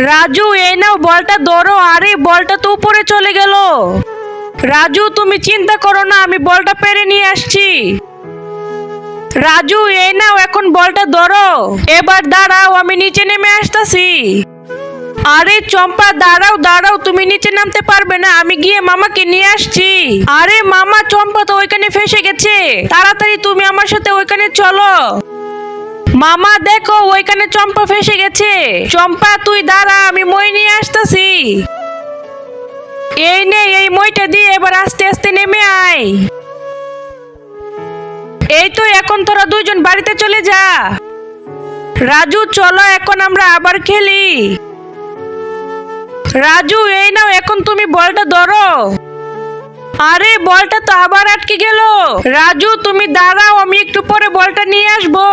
রাজু, এই নাও বলটা ধরো। আরে বলটা তো উপরে চলে গেল। রাজু, তুমি চিন্তা করো না, আমি বলটা পেরে নিয়ে আসছি। রাজু, এই নাও, এখন বলটা ধরো। এবার দাঁড়াও, আমি নিচে নেমে আসতেছি। আরে চম্পা, দাঁড়াও দাঁড়াও, তুমি নিচে নামতে পারবে না, আমি গিয়ে মামাকে নিয়ে আসছি। আরে মামা, চম্পা তো ওইখানে ফেসে গেছে, তাড়াতাড়ি তুমি আমার সাথে ওইখানে চলো। মামা দেখো, ওইখানে চম্পা ফেসে গেছে। চম্পা তুই দাঁড়া, আমি মই নিয়ে আসতেছি। এই নে, এই মইটা দিয়ে এবার আস্তে আস্তে নেমে আয়। এই তো, এখন তোরা দুইজন বাড়িতে চলে যা। রাজু চলো, এখন আমরা আবার খেলি। রাজু, এই নাও, এখন তুমি বলটা ধরো। আরে বলটা তো আবার আটকে গেল। রাজু তুমি দাঁড়াও, আমি একটু পরে বলটা নিয়ে আসবো।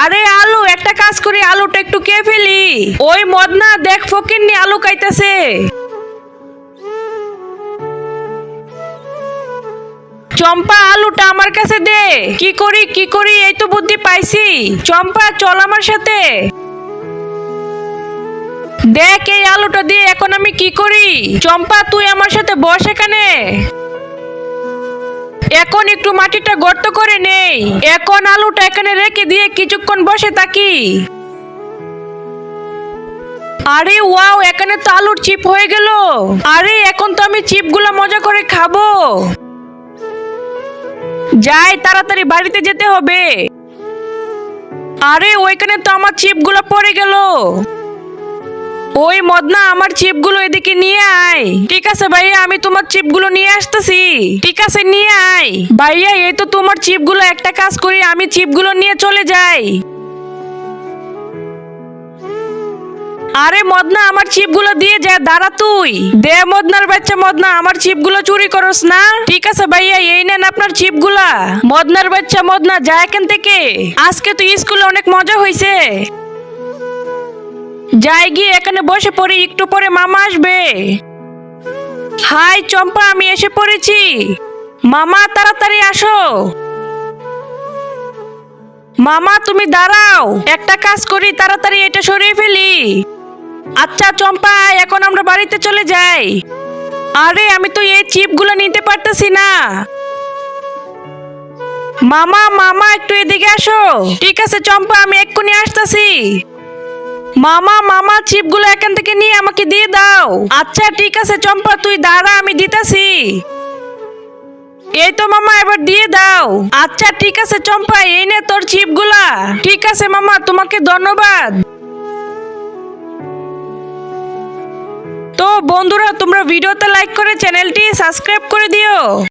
আরে আলু, একটা কাজ করি, আলুটা একটু কে ফেলি। ওই মদনা দেখ, ফকিন্নি আলু খাইতেছে। চম্পা, আলুটা আমার কাছে দে। কি করি, এই তো বুদ্ধি পাইছি। চম্পা চল আমার সাথে। দেখ, এই আলুটা দিয়ে এখন আমি কি করি। চম্পা তুই আমার সাথে বস এখানে। এখন একটু মাটিটা গর্ত করে নেই। এখন আলুটা এখানে রেখে দিয়ে কিছুক্ষণ বসে থাকি। আরে ওয়াও, এখানে তো আলুর চিপ হয়ে গেল। আরে এখন তো আমি চিপগুলো মজা করে খাবো। যাই, তাড়াতাড়ি বাড়িতে যেতে হবে। আরে ওইখানে তো আমার চিপগুলো পড়ে গেল। ওই মদনা, আমার চিপগুলো এদিকে নিয়ে আয়। ঠিক আছে ভাইয়া, আমি তোমার চিপগুলো নিয়ে আসতেছি। ঠিক আছে, নিয়ে আয়। ভাইয়া, এই তো তোমার চিপগুলো, একটা কাজ করি, আমি চিপগুলো নিয়ে চলে যাই। আরে মদনা, আমার চিপগুলো দিয়ে যা। দাঁড়া তুই। দে মদনার বাচ্চা, মদনা আমার চিপগুলো চুরি করস না। ঠিক আছে ভাইয়া, এই নেন আপনার চিপগুলা। মদনার বাচ্চা, মদনা যা এখান থেকে। আজকে তো স্কুলে অনেক মজা হয়েছে। যাই গিয়ে এখানে বসে পড়ি, একটু পরে মামা আসবে। হাই চম্পা, আমি এসে পড়েছি। মামা তাড়াতাড়ি আসো। মামা তুমি দাঁড়াও, একটা কাজ করি, তাড়াতাড়ি এটা সরিয়ে ফেলি। আচ্ছা চম্পা, এখন আমরা বাড়িতে চলে যাই। আরে আমি তো এই চিপগুলো নিতে পারতেছি না। মামা মামা একটু এদিকে আসো। ঠিক আছে চম্পা, আমি এক্ষুনি আসতেছি। মামা মামা, চিপগুলো এখান থেকে নিয়ে আমাকে দিয়ে দাও। আচ্ছা ঠিক আছে চম্পা, তুই দাঁড়া, আমি দিতাছি। এই তো মামা, এবার দিয়ে দাও। আচ্ছা ঠিক আছে চম্পা, এই নে তোর চিপগুলা। ঠিক আছে মামা, তোমাকে ধন্যবাদ। তো বন্ধুরা, তোমরা ভিডিওতে লাইক করে চ্যানেলটি সাবস্ক্রাইব করে দিও।